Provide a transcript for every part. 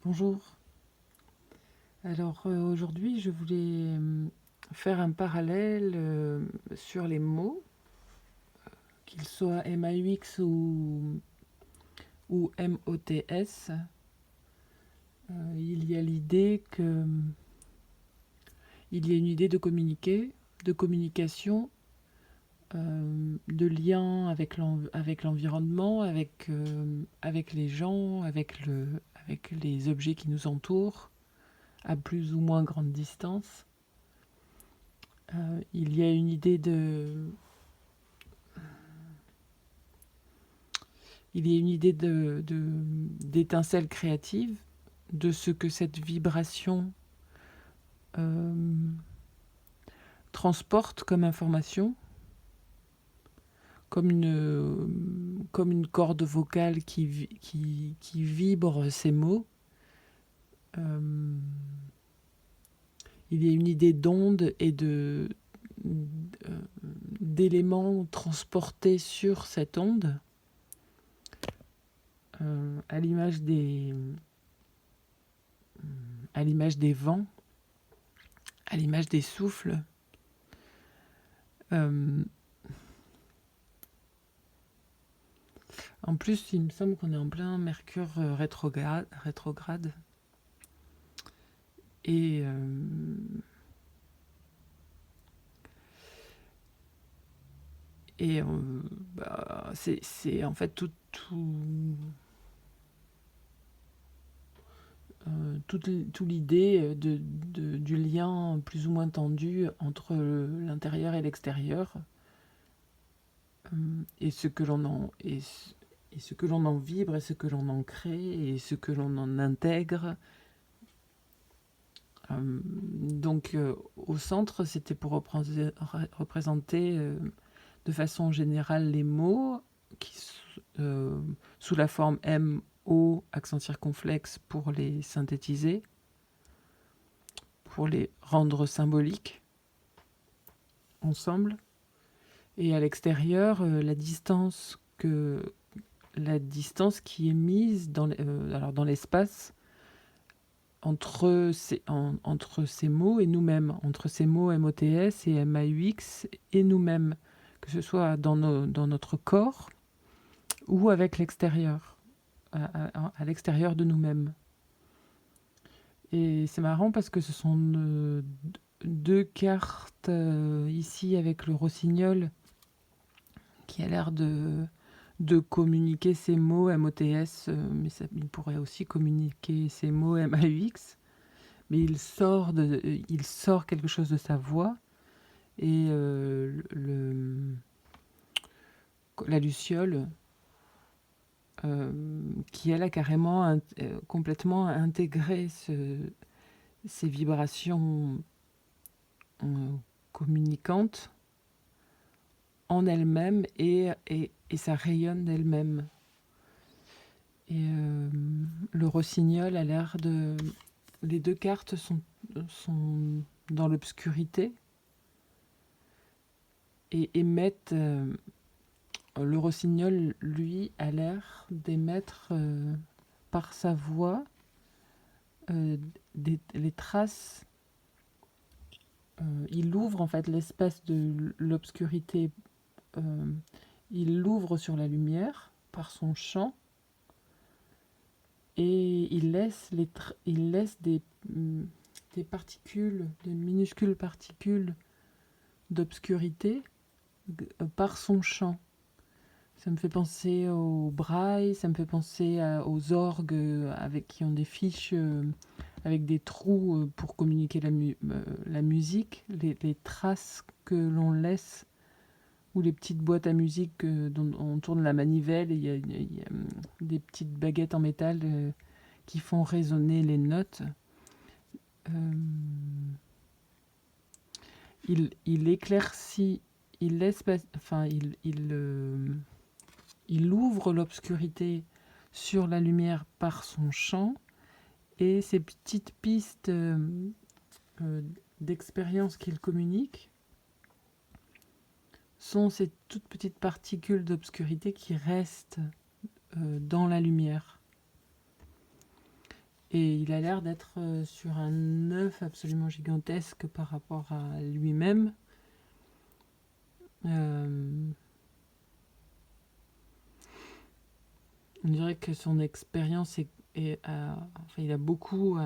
Bonjour. Alors aujourd'hui, je voulais faire un parallèle sur les mots, qu'ils soient MAUX ou MOTS. Il y a l'idée que il y a une idée de communiquer, de communication, de lien avec l'environnement, avec les gens, avec les objets qui nous entourent, à plus ou moins grande distance. Il y a une idée d'étincelle créative, de ce que cette vibration euh, transporte comme information, comme une corde vocale qui vibre ces mots. Euh, il y a une idée d'onde et d'éléments transportés sur cette onde, à l'image des vents, à l'image des souffles. Euh, En plus, il me semble qu'on est en plein Mercure rétrograde. Et, euh, et c'est en fait toute l'idée du lien plus ou moins tendu entre l'intérieur et l'extérieur, et ce que l'on en vibre, et ce que l'on en crée, et ce que l'on en intègre. Donc au centre, c'était pour représenter de façon générale les mots sous la forme M, O, accent circonflexe pour les synthétiser, pour les rendre symboliques ensemble. Et à l'extérieur, la distance qui est mise dans l'espace entre ces mots et nous-mêmes, entre ces mots MOTS et MAUX et nous-mêmes, que ce soit dans notre corps ou avec l'extérieur, à l'extérieur de nous-mêmes. Et c'est marrant parce que ce sont deux cartes ici avec le rossignol qui a l'air de communiquer ces mots MOTS, mais il pourrait aussi communiquer ces mots MAUX. Mais il sort quelque chose de sa voix, et la luciole, qui elle a carrément complètement intégré ces vibrations communicantes en elle-même, et ça rayonne d'elle-même. Et le rossignol a l'air de... Les deux cartes sont dans l'obscurité et émettent... le rossignol, lui, a l'air d'émettre par sa voix les traces. Il ouvre en fait l'espace de l'obscurité. Il l'ouvre sur la lumière par son chant, et il laisse des particules, des minuscules particules d'obscurité par son chant. Ça me fait penser au braille, ça me fait penser aux orgues qui ont des fiches avec des trous pour communiquer la musique, les traces que l'on laisse, ou les petites boîtes à musique dont on tourne la manivelle, et il y a des petites baguettes en métal qui font résonner les notes. Euh, il éclaircit, il laisse, enfin, il ouvre l'obscurité sur la lumière par son chant, et ces petites pistes d'expérience qu'il communique sont ces toutes petites particules d'obscurité qui restent dans la lumière. Et il a l'air d'être sur un œuf absolument gigantesque par rapport à lui-même. On dirait que son expérience enfin, il a beaucoup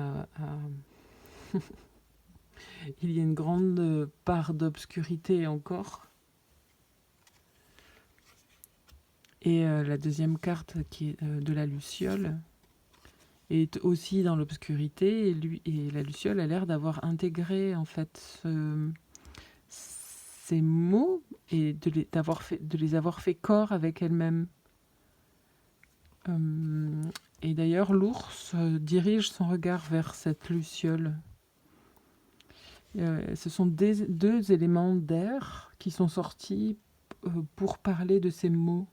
il y a une grande part d'obscurité encore. Et la deuxième carte qui est de la Luciole est aussi dans l'obscurité et la Luciole a l'air d'avoir intégré en fait ces mots et de les avoir fait corps avec elle-même. Et d'ailleurs, l'ours dirige son regard vers cette Luciole. Ce sont deux éléments d'air qui sont sortis pour parler de ces mots.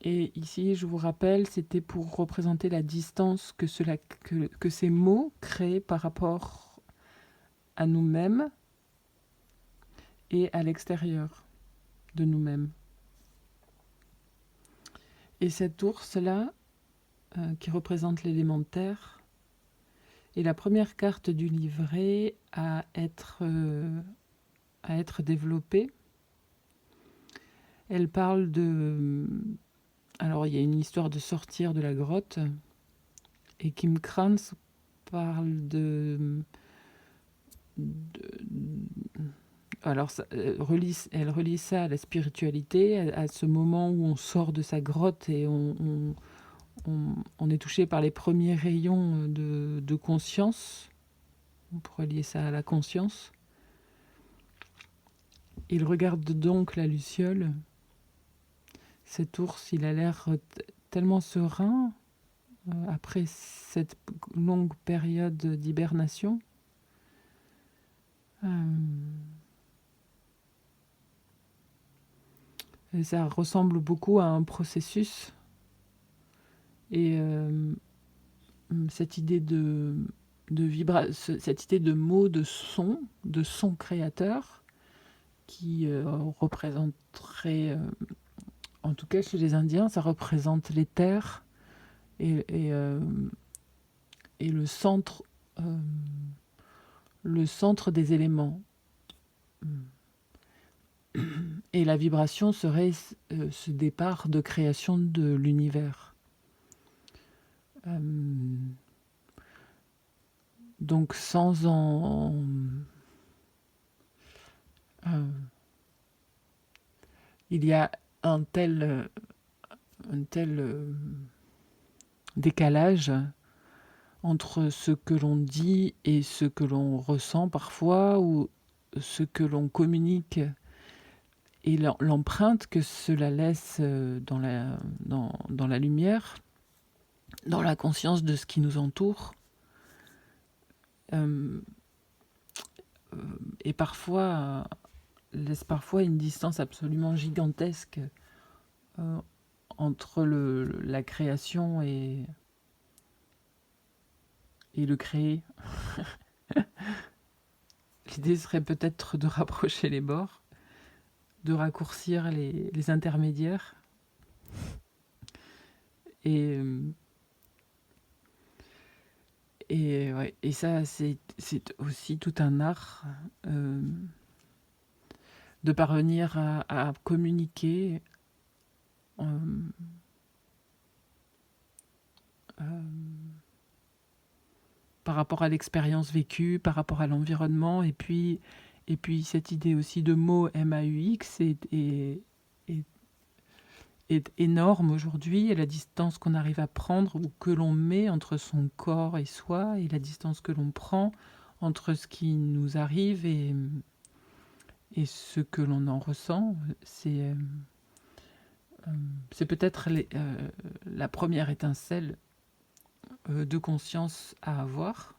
Et ici, je vous rappelle, c'était pour représenter la distance que ces mots créent par rapport à nous-mêmes et à l'extérieur de nous-mêmes. Et cet ours-là, qui représente l'élément terre, est la première carte du livret à être développée. Elle parle de... Alors, il y a une histoire de sortir de la grotte. Et Kim Krantz parle alors, elle relie ça à la spiritualité, à ce moment où on sort de sa grotte et on est touché par les premiers rayons de conscience. On pourrait lier ça à la conscience. Il regarde donc la Luciole. Cet ours, il a l'air tellement serein après cette longue période d'hibernation. Et ça ressemble beaucoup à un processus. Et cette idée cette idée de mots, de son créateur, qui représenterait, en tout cas chez les Indiens, ça représente les terres et le centre des éléments. Et la vibration serait ce départ de création de l'univers. Donc sans en... il y a un tel décalage entre ce que l'on dit et ce que l'on ressent parfois, ou ce que l'on communique et l'empreinte que cela laisse dans la lumière, dans la conscience de ce qui nous entoure. Et parfois laisse une distance absolument gigantesque entre la création et le créer. L'idée serait peut-être de rapprocher les bords, de raccourcir les intermédiaires. Et ça, c'est aussi tout un art de parvenir à communiquer par rapport à l'expérience vécue, par rapport à l'environnement, et puis cette idée aussi de mot MAUX est énorme aujourd'hui, et la distance qu'on arrive à prendre ou que l'on met entre son corps et soi, et la distance que l'on prend entre ce qui nous arrive et ce que l'on en ressent, c'est peut-être la première étincelle de conscience à avoir.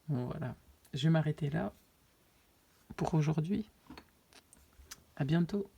Bon, voilà, je vais m'arrêter là pour aujourd'hui. À bientôt.